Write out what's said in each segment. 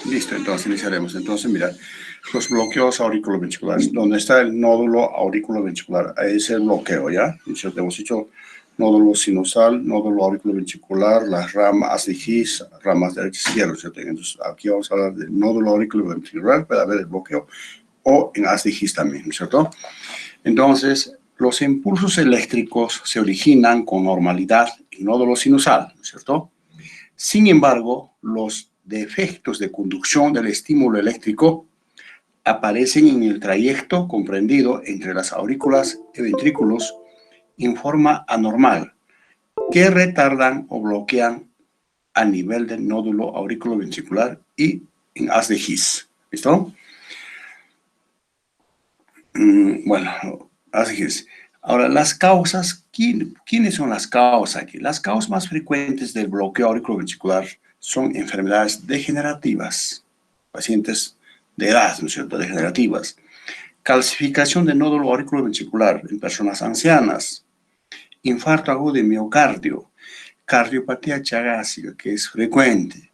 Listo, entonces iniciaremos. Entonces, mira, los bloqueos auriculoventriculares. Donde está el nódulo auriculoventricular, ahí es el bloqueo, ¿ya? Entonces, hemos dicho nódulo sinusal, nódulo auriculoventricular, las ramas de His, ramas derecha y izquierda, ¿cierto? Entonces, aquí vamos a hablar del nódulo auriculoventricular, puede haber el bloqueo, o en haz de His también, ¿no es cierto? Entonces, los impulsos eléctricos se originan con normalidad en nódulo sinusal, ¿no es cierto? Sin embargo, los defectos de conducción del estímulo eléctrico aparecen en el trayecto comprendido entre las aurículas y ventrículos en forma anormal, que retardan o bloquean a nivel del nódulo auriculoventricular y en haz de His. ¿Listo? Bueno, haz de His. Ahora, las causas, ¿quiénes son las causas aquí? Las causas más frecuentes del bloqueo auriculoventricular son enfermedades degenerativas, pacientes de edad, ¿no es cierto?, degenerativas, calcificación del nódulo auriculoventricular en personas ancianas, infarto agudo de miocardio, cardiopatía chagásica, que es frecuente,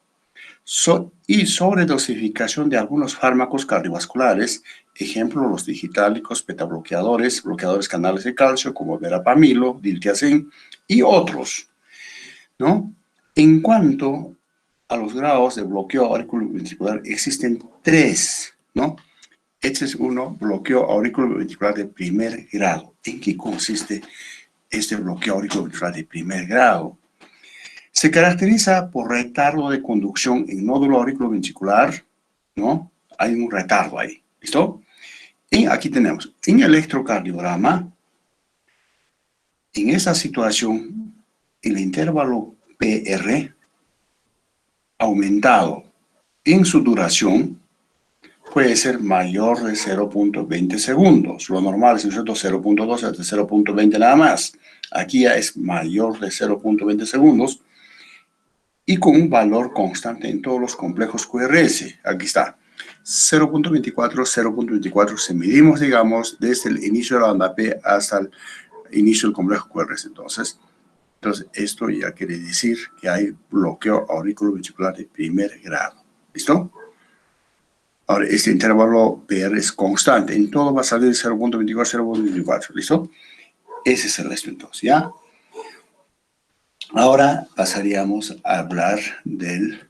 y sobredosificación de algunos fármacos cardiovasculares, ejemplo, los digitálicos, betabloqueadores, bloqueadores canales de calcio, como verapamilo, diltiazem y otros, ¿no? En cuanto a los grados de bloqueo auriculoventricular, existen tres, ¿no? Este es uno, bloqueo auriculoventricular de primer grado. ¿En qué consiste este bloqueo auriculoventricular de primer grado? Se caracteriza por retardo de conducción en nódulo auriculoventricular, ¿no? Hay un retardo ahí, ¿listo? Y aquí tenemos, en el electrocardiograma, en esa situación, el intervalo PR aumentado en su duración puede ser mayor de 0.20 segundos. Lo normal es 0.2 hasta 0.20 nada más. Aquí ya es mayor de 0.20 segundos y con un valor constante en todos los complejos QRS. Aquí está. 0.24, si medimos, digamos, desde el inicio de la onda P hasta el inicio del complejo QRS. Entonces, esto ya quiere decir que hay bloqueo auriculoventricular de primer grado. ¿Listo? Ahora, este intervalo PR es constante. En todo va a salir 0.24, 0.24. ¿Listo? Ese es el resto entonces, ¿ya? Ahora pasaríamos a hablar del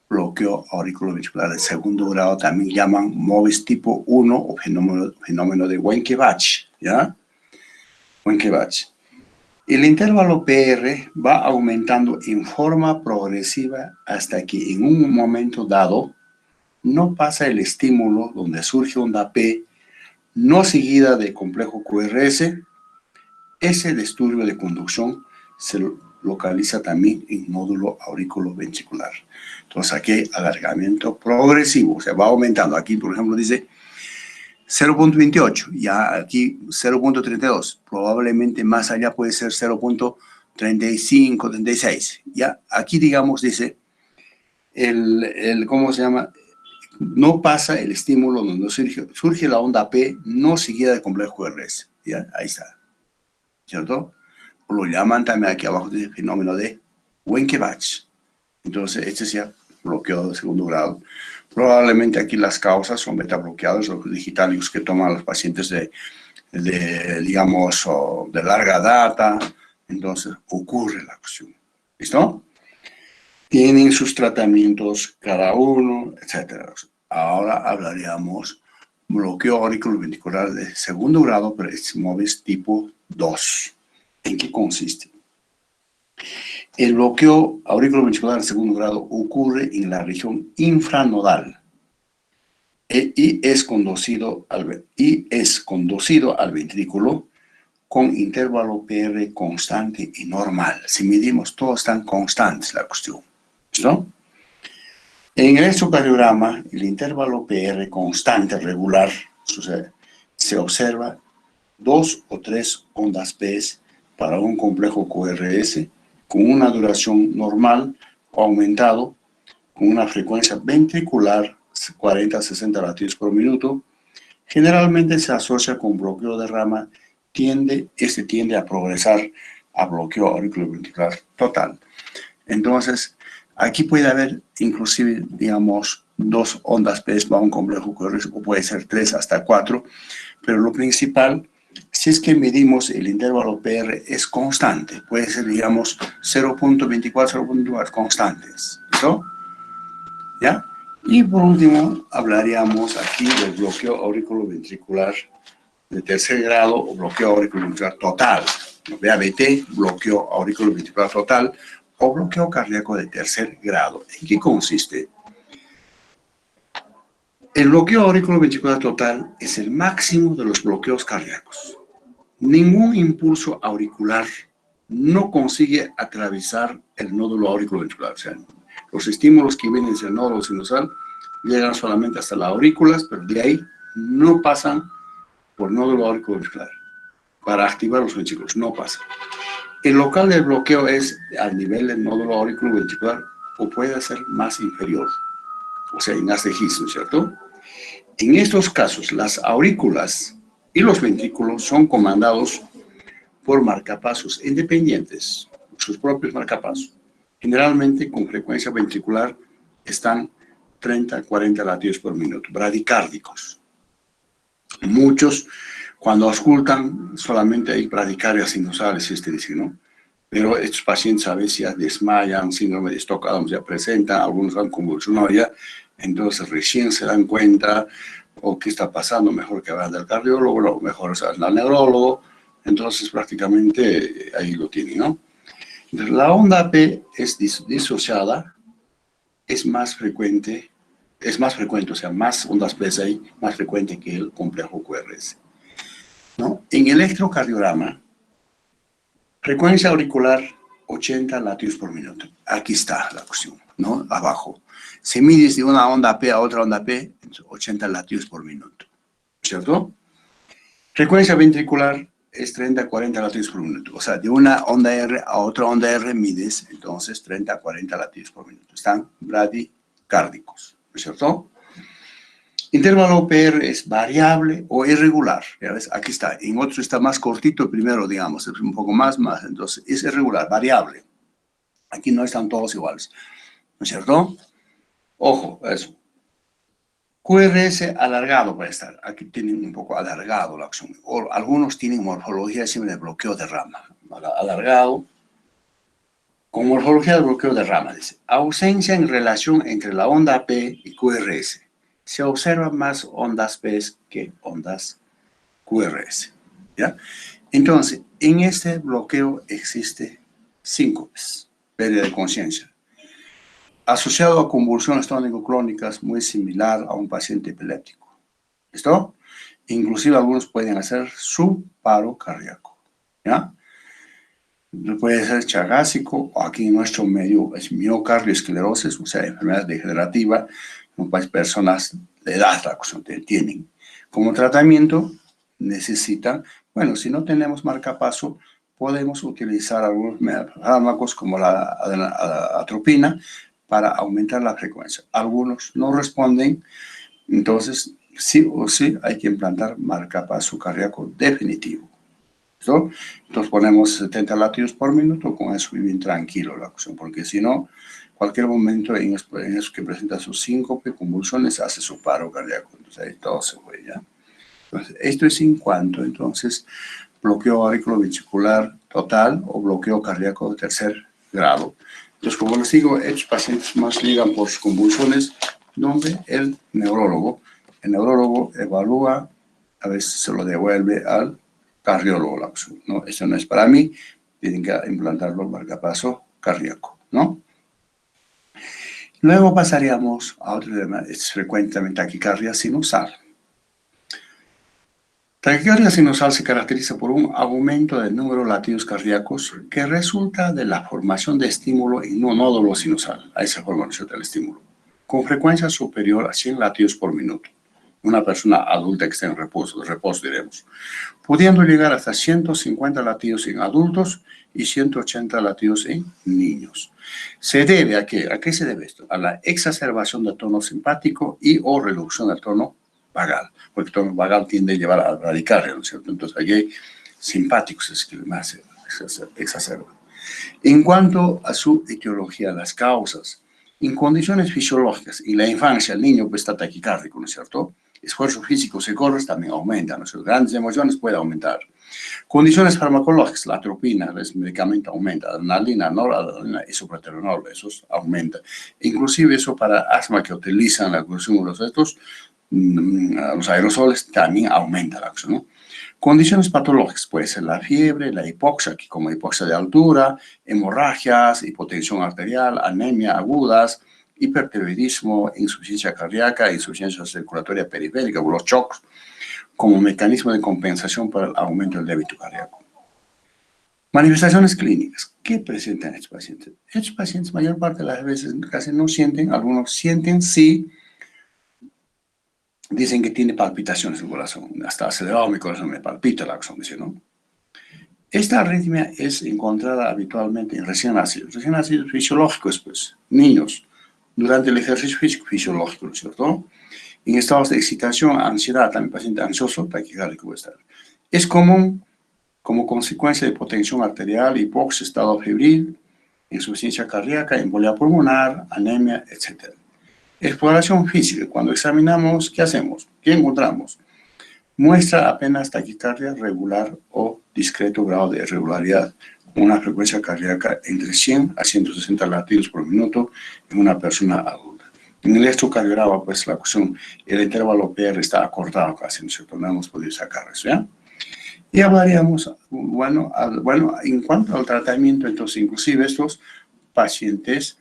bloqueo auriculoventricular de segundo grado, también llaman MOVIS tipo 1 o fenómeno de Wenckebach, ¿ya? Wenckebach. El intervalo PR va aumentando en forma progresiva hasta que en un momento dado no pasa el estímulo donde surge onda P, no seguida de complejo QRS. Ese disturbio de conducción se localiza también en nódulo auriculoventricular. Entonces aquí hay alargamiento progresivo, o sea, va aumentando. Aquí, por ejemplo, dice 0.28, ya aquí 0.32, probablemente más allá puede ser 0.35, 36. Ya aquí, digamos, dice, ¿cómo se llama? No pasa el estímulo donde surge la onda P no seguida de complejo RS. ¿Ya? Ahí está. ¿Cierto? Lo llaman también aquí abajo del fenómeno de Wenckebach. Entonces, este es ya bloqueo de segundo grado. Probablemente aquí las causas son betabloqueados o digitales que toman los pacientes digamos, de larga data. Entonces, ocurre la cuestión. ¿Listo? Tienen sus tratamientos cada uno, etc. Ahora hablaríamos bloqueo auriculoventricular de segundo grado, pero es MOVIS tipo 2. ¿En qué consiste? El bloqueo auriculoventricular de segundo grado ocurre en la región infranodal y es conducido al ventrículo con intervalo PR constante y normal. Si medimos, todos están constantes la cuestión. ¿Listo? En el electrocardiograma, el intervalo PR constante regular sucede. Se observa 2 o 3 ondas P para un complejo QRS con una duración normal o aumentado con una frecuencia ventricular 40 a 60 latidos por minuto. Generalmente se asocia con bloqueo de rama, tiende a progresar a bloqueo auriculoventricular total. Entonces, aquí puede haber inclusive, digamos, 2 ondas P para un complejo QRS, o puede ser 3 hasta 4, pero lo principal, si es que medimos el intervalo PR, es constante, puede ser, digamos, 0.24, 0.24 constantes, ¿no? ¿Ya? Y por último, hablaríamos aquí del bloqueo auriculoventricular de tercer grado o bloqueo auriculoventricular total. BAVT, bloqueo auriculoventricular total o bloqueo cardíaco de tercer grado. ¿En qué consiste? El bloqueo auriculoventricular total es el máximo de los bloqueos cardíacos. Ningún impulso auricular no consigue atravesar el nódulo auriculoventricular. O sea, los estímulos que vienen del nódulo sinusal llegan solamente hasta las aurículas, pero de ahí no pasan por nódulo auriculoventricular. Para activar los ventrículos, no pasa. El local del bloqueo es al nivel del nódulo auriculoventricular o puede ser más inferior, o sea, en ACGIS, ¿no es cierto? En estos casos, las aurículas y los ventrículos son comandados por marcapasos independientes, sus propios marcapasos. Generalmente, con frecuencia ventricular, están 30 a 40 latidos por minuto, bradicárdicos. Muchos, cuando auscultan, solamente hay bradicardias sinusales, ¿no? Pero estos pacientes a veces ya desmayan, síndrome de Stockholm ya presentan, algunos han convulsionado ya, entonces recién se dan cuenta, o qué está pasando, mejor que vayan al cardiólogo, o mejor al neurólogo, entonces prácticamente ahí lo tienen, ¿no? Entonces, la onda P es disociada, es más frecuente, o sea, más ondas P hay, más frecuente que el complejo QRS, ¿no? En electrocardiograma, frecuencia auricular 80 latidos por minuto. Aquí está la cuestión, ¿no? Abajo. Si mides de una onda P a otra onda P, 80 latidos por minuto, ¿cierto? Frecuencia ventricular es 30 a 40 latidos por minuto. O sea, de una onda R a otra onda R mides, entonces, 30 a 40 latidos por minuto. Están bradicárdicos, ¿no es cierto? Intervalo PR es variable o irregular. ¿Ya ves? Aquí está. En otro está más cortito primero, digamos. Es un poco más. Entonces, es irregular, variable. Aquí no están todos iguales. ¿No es cierto? Ojo, eso. QRS alargado puede estar. Aquí tienen un poco alargado la acción. O algunos tienen morfología similar de bloqueo de rama. Alargado. Con morfología de bloqueo de rama, dice. Ausencia en relación entre la onda P y QRS. Se observan más ondas P que ondas QRS. ¿Ya? Entonces, en este bloqueo existe síncopes, pérdida de conciencia, asociado a convulsiones tónico-clónicas muy similar a un paciente epiléptico. ¿Listo? Inclusive algunos pueden hacer su paro cardíaco. ¿Ya? Puede ser chagásico, o aquí en nuestro medio es miocardioesclerosis, o sea, enfermedad degenerativa, personas de edad la cuestión tienen. Como tratamiento necesitan, bueno, si no tenemos marcapaso, podemos utilizar algunos fármacos como la atropina para aumentar la frecuencia. Algunos no responden, entonces sí o sí hay que implantar marcapaso cardíaco definitivo. ¿Listo? Entonces ponemos 70 latidos por minuto, con eso bien tranquilo la cuestión, porque si no, cualquier momento en eso que presenta sus síncope, convulsiones, hace su paro cardíaco, entonces ahí todo se fue ya. Entonces, esto es en cuanto, entonces, bloqueo auriculoventricular total o bloqueo cardíaco de tercer grado. Entonces, como les digo, estos pacientes más llegan por sus convulsiones, donde el neurólogo evalúa, a veces se lo devuelve al cardiólogo, la opción, ¿no? Eso no es para mí, tienen que implantarlo el marcapaso cardíaco, ¿no? Luego pasaríamos a otro tema, es frecuentemente taquicardia sinusal. Taquicardia sinusal se caracteriza por un aumento del número de latidos cardíacos que resulta de la formación de estímulo en un nódulo sinusal, a esa formación del estímulo, con frecuencia superior a 100 latidos por minuto. Una persona adulta que esté en reposo diremos, pudiendo llegar hasta 150 latidos en adultos y 180 latidos en niños. ¿Se debe a qué? ¿A qué se debe esto? A la exacerbación del tono simpático y o reducción del tono vagal, porque el tono vagal tiende a llevar a bradicardia, ¿no es cierto? Entonces, aquí hay simpáticos, es que más se exacerba. En cuanto a su etiología, las causas, En condiciones fisiológicas, en la infancia el niño pues está taquicárdico, ¿no es cierto? Esfuerzos físicos y corres también aumentan, ¿no es cierto? Grandes emociones pueden aumentar. Condiciones farmacológicas, la atropina, el medicamento aumenta, adrenalina, noradrenalina y supraterenol, eso aumenta. Inclusive eso para asma que utilizan la cuestión de los aerosoles también aumenta la acción, ¿no? Condiciones patológicas, puede ser la fiebre, la hipoxia, que como hipoxia de altura, hemorragias, hipotensión arterial, anemia agudas, hipertiroidismo, insuficiencia cardíaca, insuficiencia circulatoria periférica, o los shocks, como mecanismo de compensación para el aumento del débito cardíaco. Manifestaciones clínicas. ¿Qué presentan estos pacientes? Estos pacientes, mayor parte de las veces, casi no sienten, algunos sienten, sí, dicen que tiene palpitaciones del corazón, hasta acelerado mi corazón, me palpita la corazón, dice, ¿no? Esta arritmia es encontrada habitualmente en recién nacidos. Recién nacidos fisiológicos, pues, niños, durante el ejercicio físico fisiológico, ¿no es cierto? En estados de excitación, ansiedad, también paciente ansioso, taquicárdico puede estar. Es común como consecuencia de hipotensión arterial, hipoxia, estado febril, insuficiencia cardíaca, embolia pulmonar, anemia, etc. Exploración física. Cuando examinamos, ¿qué hacemos? ¿Qué encontramos? Muestra apenas taquicardia regular o discreto grado de irregularidad, con una frecuencia cardíaca entre 100 a 160 latidos por minuto en una persona adulta. En el electrocardiograma, pues la cuestión, el intervalo PR está acortado casi, ¿no es cierto? No hemos podido sacar eso, ¿ya? Y hablaríamos, bueno, en cuanto al tratamiento, entonces, inclusive estos pacientes,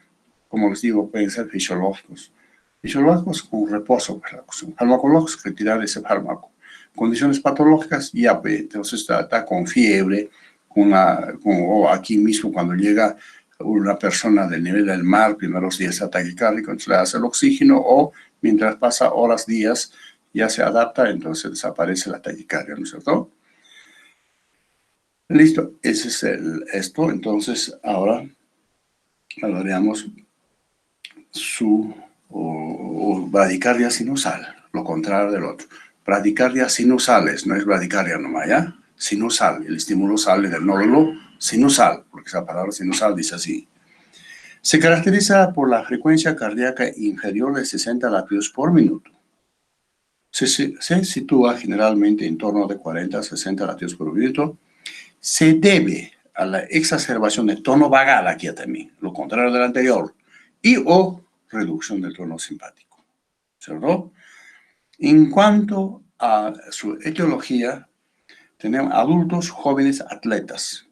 como les digo, pueden ser fisiológicos. Fisiológicos con reposo, pues, la cuestión. Farmacológicos, retirar ese fármaco. Condiciones patológicas, ya, pues, entonces está con fiebre, o aquí mismo cuando llega una persona del nivel del mar, primeros días de taquicárdico, entonces le hace el oxígeno, o mientras pasa horas, días, ya se adapta, entonces desaparece la taquicardia, ¿no es cierto? Listo, ese es esto. Entonces, ahora hablaríamos o bradicardia sinusal, lo contrario del otro. Bradicardia sinusales, no es bradicardia nomás, ¿ya? Sinusal, el estímulo sale del nódulo sinusal, porque esa palabra sinusal dice así. Se caracteriza por la frecuencia cardíaca inferior de 60 latidos por minuto. Se sitúa generalmente en torno de 40 a 60 latidos por minuto. Se debe a la exacerbación del tono vagal aquí también, lo contrario del anterior, y o reducción del tono simpático, ¿cierto? En cuanto a su etiología, tenemos adultos, jóvenes, atletas,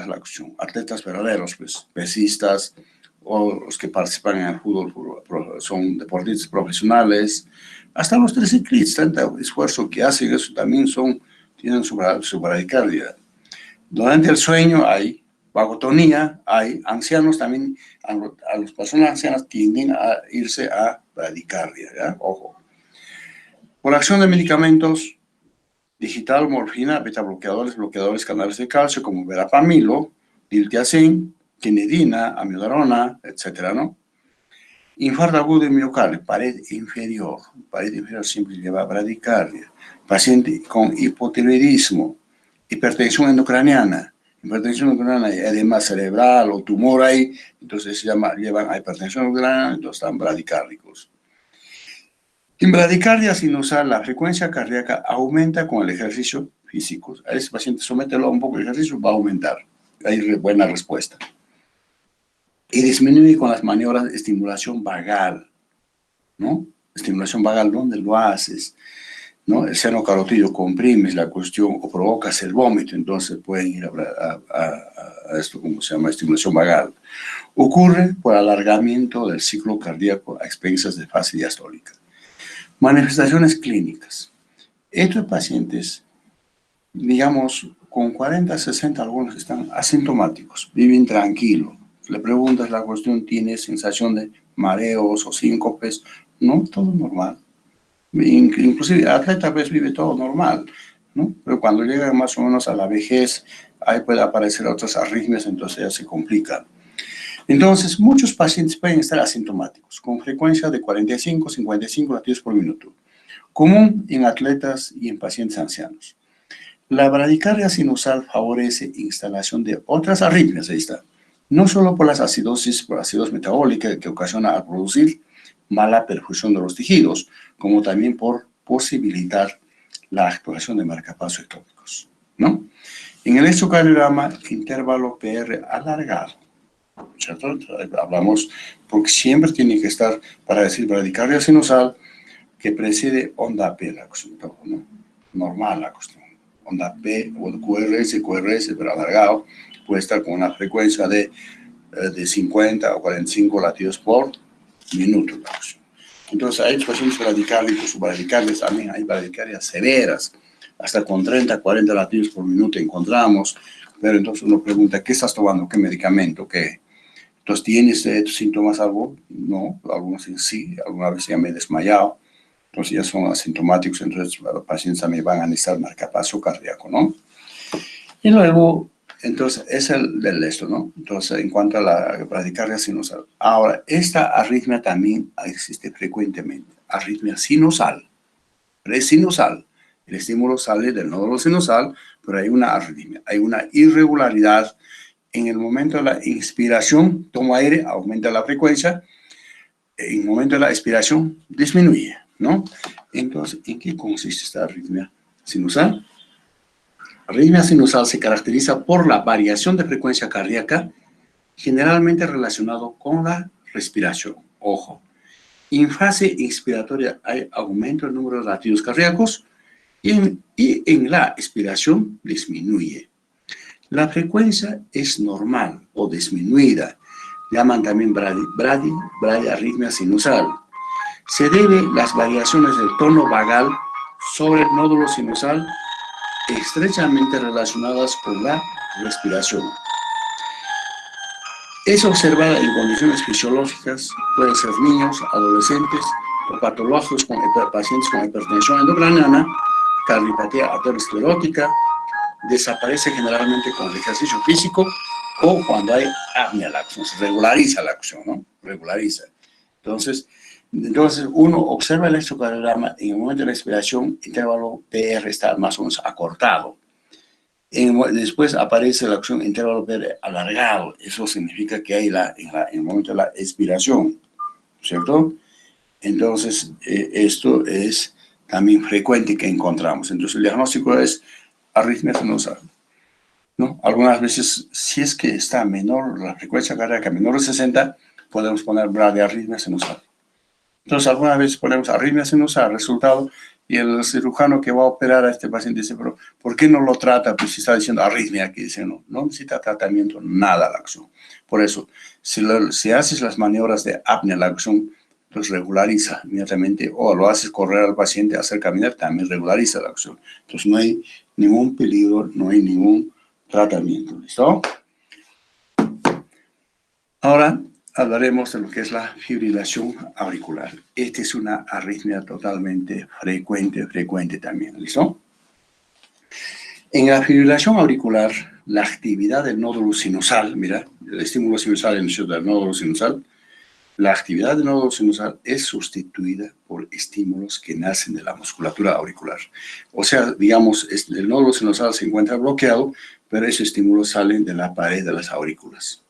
la cuestión, atletas verdaderos, pues, pesistas, o los que participan en el fútbol, son deportistas profesionales, hasta los triciclistas, tanto esfuerzo que hacen, eso también tienen su bradicardia. Durante el sueño hay vagotonía, hay ancianos también, a las personas ancianas tienden a irse a bradicardia, ¿ya? Ojo. Por acción de medicamentos, digital, morfina, beta bloqueadores canales de calcio como verapamilo, diltiazem, quinidina, amiodarona, etcétera, ¿no? Infarto agudo de miocardio, pared inferior siempre lleva bradicardia. Paciente con hipotiroidismo, hipertensión endocraniana y edema cerebral o tumor ahí, entonces llevan a hipertensión endocraniana, entonces están bradicárdicos. En bradicardia sinusal, la frecuencia cardíaca aumenta con el ejercicio físico. A ese paciente somételo a un poco de ejercicio, va a aumentar. Hay buena respuesta. Y disminuye con las maniobras de estimulación vagal, ¿no? Estimulación vagal, ¿dónde lo haces? ¿No? El seno carotídeo comprimes la cuestión o provocas el vómito, entonces pueden ir a esto, como se llama, estimulación vagal. Ocurre por alargamiento del ciclo cardíaco a expensas de fase diastólica. Manifestaciones clínicas. Estos pacientes, digamos, con 40, 60, algunos están asintomáticos, viven tranquilos. Le preguntas la cuestión, ¿tiene sensación de mareos o síncopes? No, todo normal. Inclusive el atleta pues vive todo normal, ¿no? Pero cuando llega más o menos a la vejez, ahí puede aparecer otras arritmias, entonces ya se complica. Entonces, muchos pacientes pueden estar asintomáticos, con frecuencia de 45, 55 latidos por minuto, común en atletas y en pacientes ancianos. La bradicardia sinusal favorece instalación de otras arritmias, ahí está, no solo por las acidosis, por acidosis metabólica que ocasiona al producir mala perfusión de los tejidos, como también por posibilitar la actuación de marcapasos ectópicos, ¿no? En el electrocardiograma, intervalo PR alargado, ¿cierto? Hablamos, porque siempre tiene que estar, para decir bradicardia sinusal, que precede onda P, la cuestión, ¿no? Normal la cuestión. Onda P o QRS, pero alargado, puede estar con una frecuencia de 50 o 45 latidos por minuto. La cuestión. Entonces, hay pacientes bradicáricos, subradicardias, también hay bradicardias severas, hasta con 30, 40 latidos por minuto encontramos, pero entonces uno pregunta, ¿qué estás tomando? ¿Qué medicamento? ¿Qué? Entonces, ¿tienes síntomas algo? No, algunos sí, alguna vez ya me he desmayado, entonces ya son asintomáticos, entonces los pacientes también van a necesitar marcapaso cardíaco, ¿no? Y luego, entonces, es el del esto, ¿no? Entonces, en cuanto a la bradicardia sinusal. Ahora, esta arritmia también existe frecuentemente. Arritmia sinusal, presinusal. El estímulo sale del nódulo sinusal, pero hay una arritmia, hay una irregularidad. En el momento de la inspiración, tomo aire, aumenta la frecuencia. En el momento de la expiración, disminuye, ¿no? Entonces, ¿en qué consiste esta arritmia sinusal? La arritmia sinusal se caracteriza por la variación de frecuencia cardíaca, generalmente relacionado con la respiración. Ojo, en fase inspiratoria hay aumento del número de latidos cardíacos y en la expiración disminuye. La frecuencia es normal o disminuida, llaman también bradiarritmia sinusal. Se debe a las variaciones del tono vagal sobre el nódulo sinusal estrechamente relacionadas con la respiración. Es observada en condiciones fisiológicas, pueden ser niños, adolescentes o patológicos con pacientes con hipertensión endocrinal, cardiopatía aterosclerótica, desaparece generalmente con el ejercicio físico o cuando hay apnea la acción, se regulariza la acción, ¿no? Regulariza. Entonces uno observa el electrocardiograma, en el momento de la expiración, el intervalo PR está más o menos acortado. Después aparece la acción intervalo PR alargado. Eso significa que hay en el momento de la expiración, ¿cierto? Entonces, esto es también frecuente que encontramos. Entonces, el diagnóstico es arritmia sinusal, ¿no? Algunas veces, si es que está menor, la frecuencia cardíaca menor de 60, podemos poner bradiarritmia sinusal. Entonces, algunas veces ponemos arritmia sinusal, resultado, y el cirujano que va a operar a este paciente dice, pero ¿por qué no lo trata? Pues si está diciendo arritmia, que dice, no necesita tratamiento, nada la acción. Por eso, si haces las maniobras de apnea, la acción, pues regulariza inmediatamente, o lo haces correr al paciente, hacer caminar, también regulariza la acción. Entonces, no hay ningún peligro, no hay ningún tratamiento, ¿listo? Ahora hablaremos de lo que es la fibrilación auricular. Esta es una arritmia totalmente frecuente también, ¿listo? En la fibrilación auricular, la actividad del nódulo sinusal, mira, el estímulo sinusal en el del nódulo sinusal, la actividad del nódulo sinusal es sustituida por estímulos que nacen de la musculatura auricular. O sea, digamos, el nódulo sinusal se encuentra bloqueado, pero esos estímulos salen de la pared de las aurículas,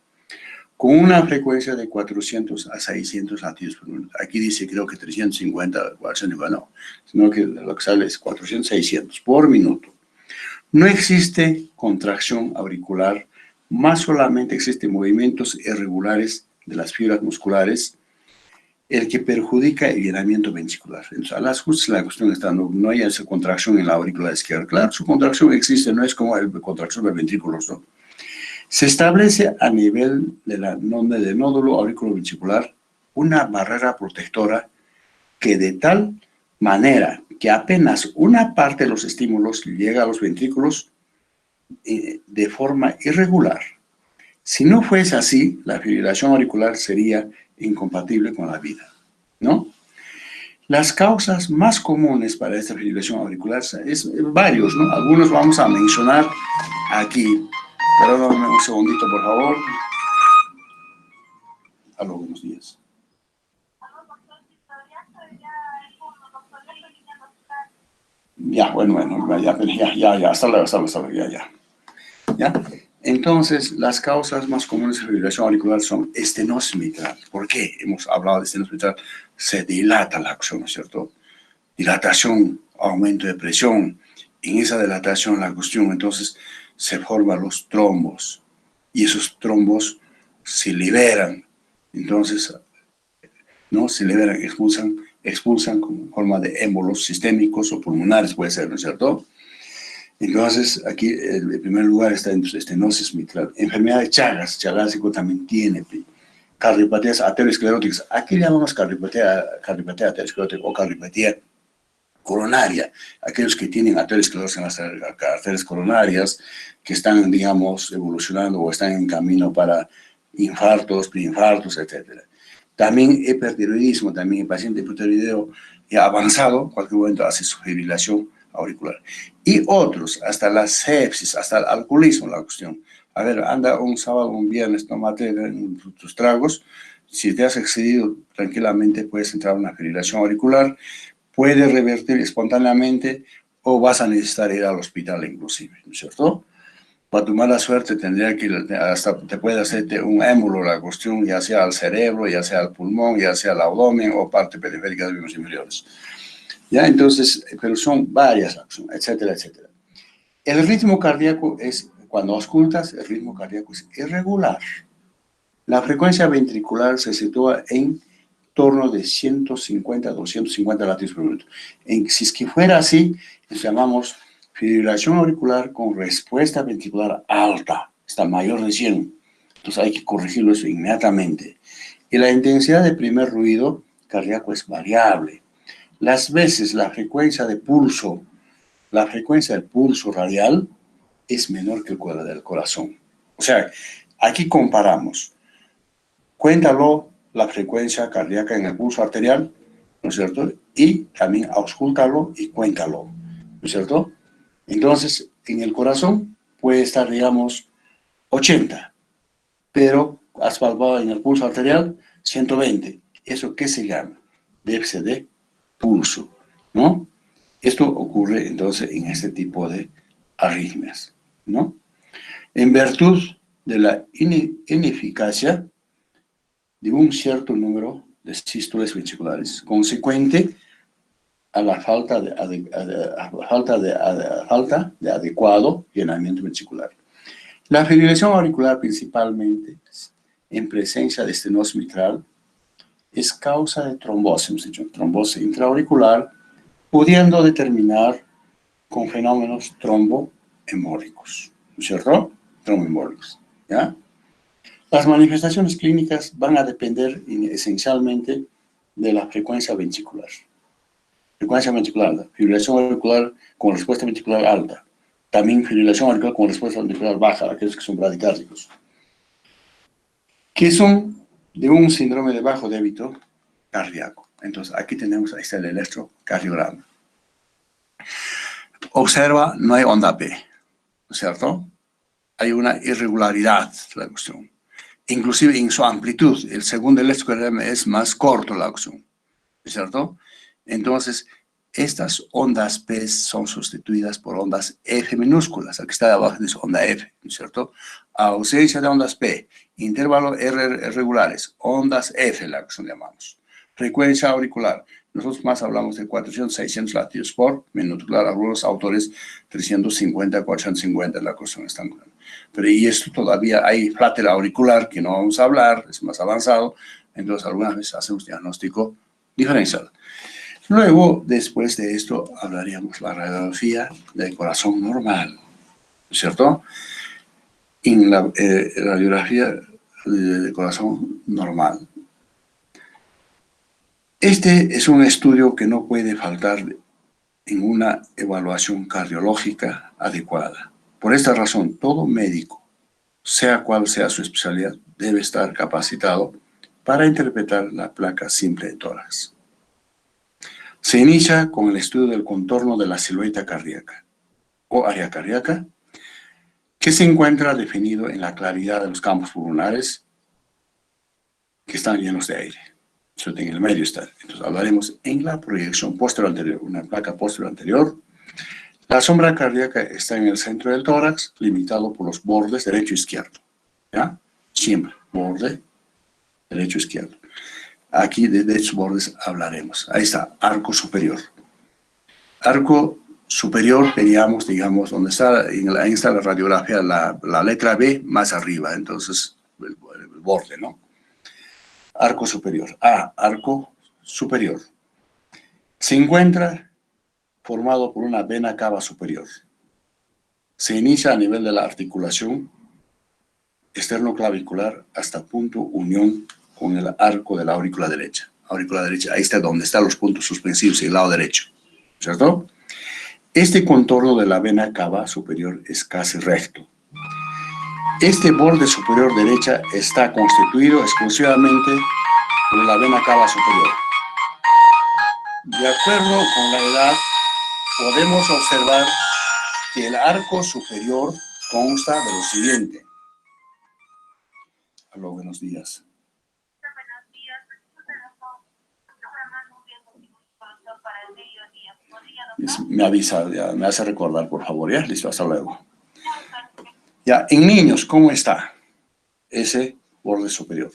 con una frecuencia de 400 a 600 latidos por minuto. Aquí dice, creo que 350, 450, no, sino que lo que sale es 400, 600 por minuto. No existe contracción auricular, más solamente existen movimientos irregulares de las fibras musculares, el que perjudica el llenamiento ventricular. Entonces, a las justas la cuestión está, no hay esa contracción en la aurícula izquierda. Claro, su contracción existe, no es como la contracción del ventrículo, ¿no? Se establece a nivel del nódulo auriculoventricular una barrera protectora que de tal manera que apenas una parte de los estímulos llega a los ventrículos de forma irregular. Si no fuese así, la fibrilación auricular sería incompatible con la vida, ¿no? Las causas más comunes para esta fibrilación auricular es varios, ¿no? Algunos vamos a mencionar aquí. Perdóname un segundito, por favor. Aló, buenos días. Ya, bueno, ya, hasta luego, ya. ¿Ya? Entonces, las causas más comunes de fibrilación auricular son estenosis mitral. ¿Por qué? Hemos hablado de estenosis mitral. Se dilata la acción, ¿no es cierto? Dilatación, aumento de presión. En esa dilatación, la cuestión, entonces, se forman los trombos. Y esos trombos se liberan. Entonces, ¿no? Se liberan, expulsan como forma de émbolos sistémicos o pulmonares, puede ser, ¿no es cierto? Entonces, aquí en primer lugar está estenosis mitral. Enfermedad de Chagas, chagásico también tiene. Cardiopatías ateroscleróticas. Aquí le llamamos cardiopatía aterosclerótica o cardiopatía coronaria. Aquellos que tienen aterosclerosis en las arterias coronarias, que están, digamos, evolucionando o están en camino para infartos, preinfartos, etc. También hipertiroidismo, también el paciente hipotiroideo ya avanzado, en cualquier momento hace su fibrilación auricular. Y otros, hasta la sepsis, hasta el alcoholismo, la cuestión. A ver, anda un sábado, un viernes, tómate tus tragos. Si te has excedido, tranquilamente puedes entrar a una fibrilación auricular, puede revertir espontáneamente o vas a necesitar ir al hospital inclusive, ¿no es cierto? Para tu mala suerte tendría que hasta te puede hacerte un émbolo la cuestión, ya sea al cerebro, ya sea al pulmón, ya sea al abdomen o parte periférica de los miembros inferiores. Ya, entonces, pero son varias acciones, etcétera, etcétera. El ritmo cardíaco es, cuando auscultas, el ritmo cardíaco es irregular. La frecuencia ventricular se sitúa en torno de 150 a 250 latidos por minuto. Si es que fuera así, nos llamamos fibrilación auricular con respuesta ventricular alta, está mayor de 100. Entonces hay que corregirlo eso inmediatamente. Y la intensidad de primer ruido cardíaco es variable. Las veces la frecuencia del pulso radial es menor que el del corazón. O sea, aquí comparamos. Cuéntalo la frecuencia cardíaca en el pulso arterial, ¿no es cierto? Y también auscúltalo y cuéntalo, ¿no es cierto? Entonces, en el corazón puede estar, digamos, 80, pero has palpado en el pulso arterial 120. ¿Eso qué se llama? Déficit de pulso, ¿no? Esto ocurre entonces en este tipo de arritmias, ¿no? En virtud de la ineficacia de un cierto número de sístoles ventriculares, consecuente a la falta de adecuado llenamiento ventricular. La fibrilación auricular, principalmente en presencia de estenosis mitral, es causa de trombosis, hemos dicho, trombosis intraauricular, pudiendo determinar con fenómenos tromboembólicos, ¿no es cierto? Tromboembólicos, ¿ya? Las manifestaciones clínicas van a depender esencialmente de la frecuencia ventricular. Frecuencia ventricular alta, fibrilación auricular con respuesta ventricular alta, también fibrilación auricular con respuesta ventricular baja, aquellos que son bradicárdicos, que son de un síndrome de bajo débito cardíaco. Entonces, aquí tenemos, ahí está el electrocardiograma. Observa, no hay onda P, ¿no es cierto? Hay una irregularidad, la cuestión. Inclusive en su amplitud, el segundo electrocardiograma es más corto la acción, ¿no es cierto? Entonces, estas ondas P son sustituidas por ondas F minúsculas. Aquí está abajo, dice onda F, ¿no es cierto? Ausencia de ondas P, intervalos R regulares, ondas F, la que llamamos. Frecuencia auricular. Nosotros más hablamos de 400, 600 latidos por minuto. Claro, algunos autores 350, 450, la cuestión está muy grande. Pero y esto todavía hay flutter auricular, que no vamos a hablar, es más avanzado. Entonces, algunas veces hacemos diagnóstico diferencial. Luego, después de esto, hablaríamos la radiografía del corazón normal, ¿no es cierto? En la radiografía del corazón normal. Este es un estudio que no puede faltar en una evaluación cardiológica adecuada. Por esta razón, todo médico, sea cual sea su especialidad, debe estar capacitado para interpretar la placa simple de tórax. Se inicia con el estudio del contorno de la silueta cardíaca o área cardíaca, que se encuentra definido en la claridad de los campos pulmonares que están llenos de aire. Eso en el medio está. Entonces hablaremos en la proyección posterior anterior, una placa posterior anterior. La sombra cardíaca está en el centro del tórax, limitado por los bordes derecho e izquierdo. ¿Ya? Siempre, borde derecho e izquierdo. Aquí de estos bordes hablaremos. Ahí está, arco superior. Arco superior, veríamos, digamos, donde está, ahí está la radiografía, la letra B más arriba, entonces el borde, ¿no? Arco superior. Arco superior. Se encuentra formado por una vena cava superior. Se inicia a nivel de la articulación esternoclavicular hasta punto unión con el arco de la aurícula derecha. Aurícula derecha, ahí está donde están los puntos suspensivos en el lado derecho, ¿cierto? Este contorno de la vena cava superior es casi recto. Este borde superior derecha está constituido exclusivamente por la vena cava superior. De acuerdo con la edad, podemos observar que el arco superior consta de lo siguiente. Hola, buenos días. Me avisa, ya, me hace recordar, por favor, ya, listo, hasta luego. Ya, en niños, ¿cómo está ese borde superior?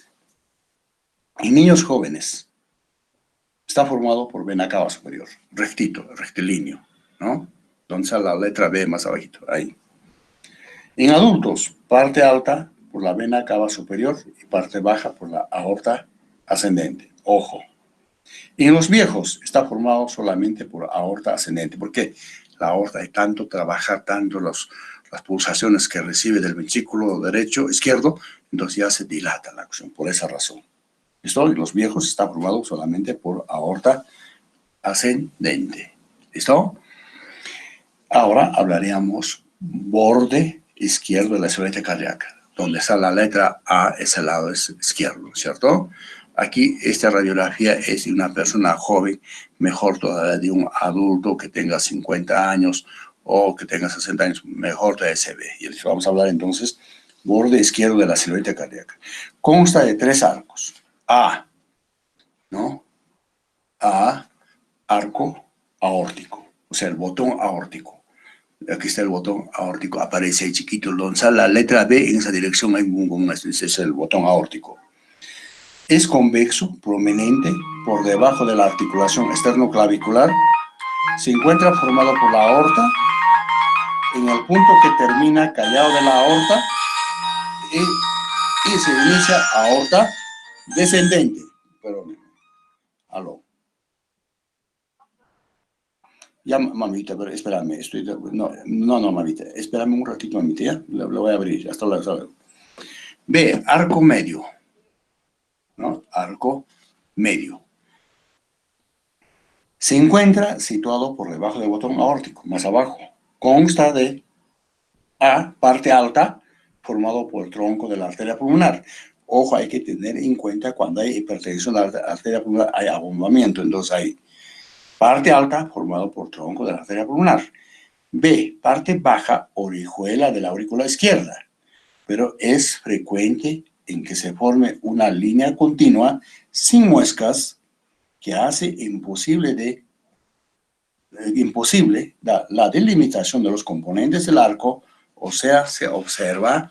En niños jóvenes, está formado por vena cava superior, rectito, rectilíneo, ¿no? Donde está la letra B más abajito, ahí. En adultos, parte alta por la vena cava superior y parte baja por la aorta ascendente. Ojo. En los viejos está formado solamente por aorta ascendente. ¿Por qué? La aorta de tanto trabajar, tanto las pulsaciones que recibe del ventrículo derecho, izquierdo, entonces ya se dilata la acción, por esa razón. ¿Listo? En los viejos está formado solamente por aorta ascendente. ¿Listo? Ahora hablaríamos borde izquierdo de la silueta cardíaca. Donde está la letra A es el lado izquierdo, ¿cierto? Aquí esta radiografía es de una persona joven, mejor todavía de un adulto que tenga 50 años o que tenga 60 años, mejor todavía se ve. Y vamos a hablar entonces borde izquierdo de la silueta cardíaca. Consta de 3 arcos. ¿No? Arco aórtico, o sea, el botón aórtico. Aquí está el botón aórtico, aparece ahí chiquito, donde está la letra B en esa dirección, ese es el botón aórtico. Es convexo, prominente, por debajo de la articulación esternoclavicular. Se encuentra formado por la aorta, en el punto que termina callado de la aorta, y se inicia aorta descendente. Perdón. Aló. Ya, mamita, pero espérame, no, mamita, espérame un ratito, mamita, ya, lo voy a abrir, hasta luego. B, arco medio, ¿no? Arco medio. Se encuentra situado por debajo del botón aórtico, más abajo. Consta de A, parte alta, formado por el tronco de la arteria pulmonar. Ojo, hay que tener en cuenta cuando hay hipertensión de la arteria pulmonar, hay abombamiento, entonces hay parte alta formado por tronco de la arteria pulmonar. B, parte baja, orejuela de la aurícula izquierda, pero es frecuente en que se forme una línea continua sin muescas que hace imposible la delimitación de los componentes del arco, o sea, se observa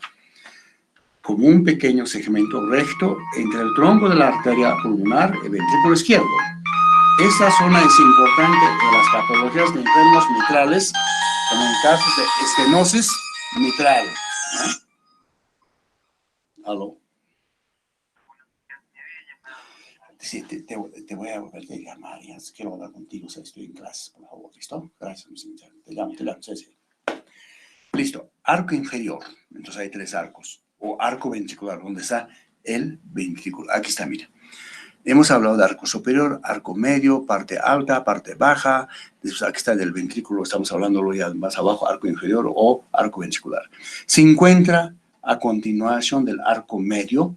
como un pequeño segmento recto entre el tronco de la arteria pulmonar y el ventrículo izquierdo. Esta zona es importante en las patologías de enfermos mitrales, como en casos de estenosis mitral. ¿Aló? Sí, te voy a volver a llamar, ya quiero hablar contigo, o sea, estoy en clases, por favor, ¿listo? Gracias, mi señor. Te llamo, sí, sí. Listo, arco inferior, entonces hay 3 arcos, o arco ventricular, donde está el ventrículo. Aquí está, mira. Hemos hablado de arco superior, arco medio, parte alta, parte baja. Después aquí está del ventrículo, estamos hablando ya más abajo, arco inferior o arco ventricular. Se encuentra a continuación del arco medio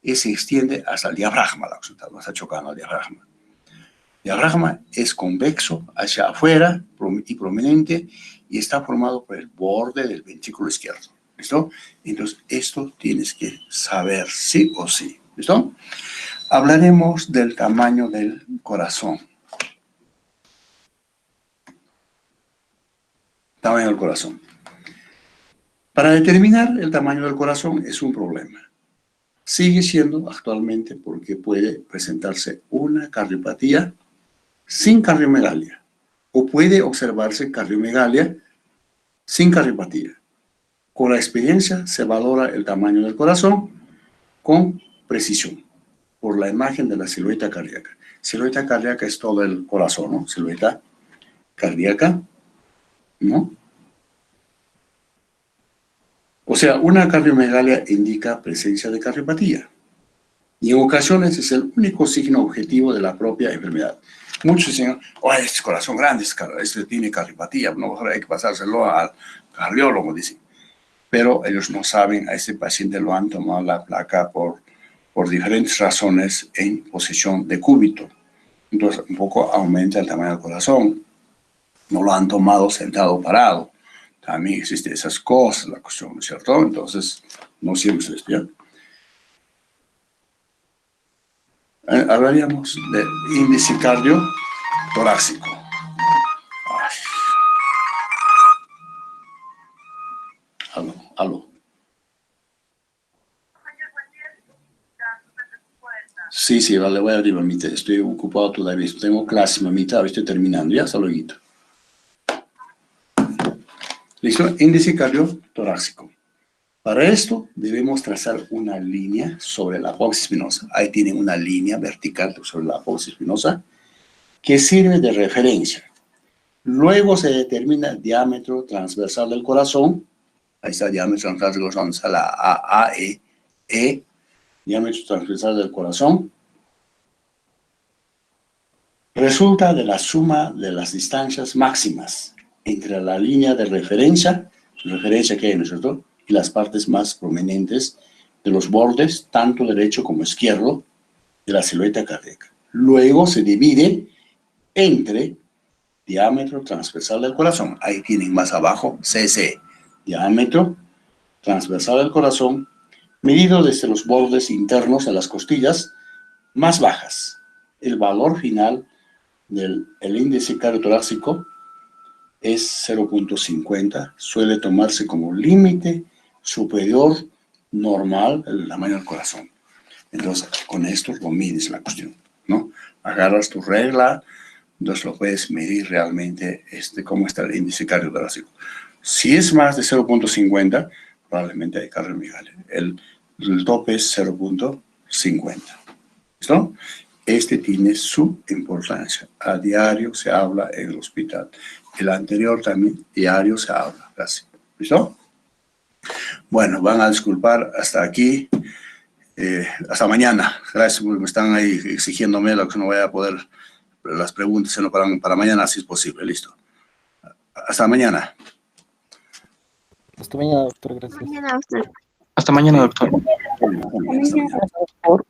y se extiende hasta el diafragma, lo está chocando al diafragma. El diafragma es convexo hacia afuera y prominente y está formado por el borde del ventrículo izquierdo. ¿Listo? Entonces, esto tienes que saber sí o sí. ¿Listo? Hablaremos del tamaño del corazón. tamaño del corazón. Para determinar el tamaño del corazón es un problema. Sigue siendo actualmente porque puede presentarse una cardiopatía sin cardiomegalia o puede observarse cardiomegalia sin cardiopatía. Con la experiencia se valora el tamaño del corazón con precisión por la imagen de la silueta cardíaca. Silueta cardíaca es todo el corazón, ¿no? Silueta cardíaca, ¿no? O sea, una cardiomegalia indica presencia de cardiopatía y en ocasiones es el único signo objetivo de la propia enfermedad. Muchos dicen, oh, este corazón grande, este tiene cardiopatía, no hay que pasárselo al cardiólogo, dicen. Pero ellos no saben, a ese paciente lo han tomado la placa por diferentes razones en posición de cúbito. Entonces, un poco aumenta el tamaño del corazón. No lo han tomado sentado o parado. También existen esas cosas, la cuestión, ¿no es cierto? Entonces, no siempre esto, ¿ya? Hablaríamos de índice cardio-torácico. Aló. Sí, vale, voy a abrir, mamita. Estoy ocupado todavía. Tengo clase, mamita. Estoy terminando. Ya, hasta luego. ¿Listo? Índice cardio-torácico. Para esto debemos trazar una línea sobre la apófisis espinosa. Ahí tienen una línea vertical sobre la apófisis espinosa que sirve de referencia. Luego se determina el diámetro transversal del corazón. Ahí está el diámetro transversal del corazón, está la AE, diámetro transversal del corazón. Resulta de la suma de las distancias máximas entre la línea de referencia que hay, ¿no es cierto?, y las partes más prominentes de los bordes, tanto derecho como izquierdo, de la silueta cardíaca. Luego se divide entre diámetro transversal del corazón. Ahí tienen más abajo, CC, diámetro transversal del corazón, medido desde los bordes internos de las costillas más bajas. El valor final del índice cardiotorácico es 0.50. Suele tomarse como límite superior normal el tamaño del corazón. Entonces, con esto lo mides la cuestión, ¿no? Agarras tu regla, entonces lo puedes medir realmente cómo está el índice cardiotorácico. Si es más de 0.50, probablemente hay cardiomegalia. El tope es 0.50. ¿Listo? Este tiene su importancia. A diario se habla en el hospital. El anterior también, diario se habla, casi. ¿Listo? Bueno, van a disculpar hasta aquí. Hasta mañana. Gracias, me están ahí exigiéndome lo que no voy a poder, las preguntas, sino para mañana, si es posible. Listo. Hasta mañana. Hasta mañana, doctor. Gracias. Mañana, doctor. Hasta mañana, doctor. Hasta mañana.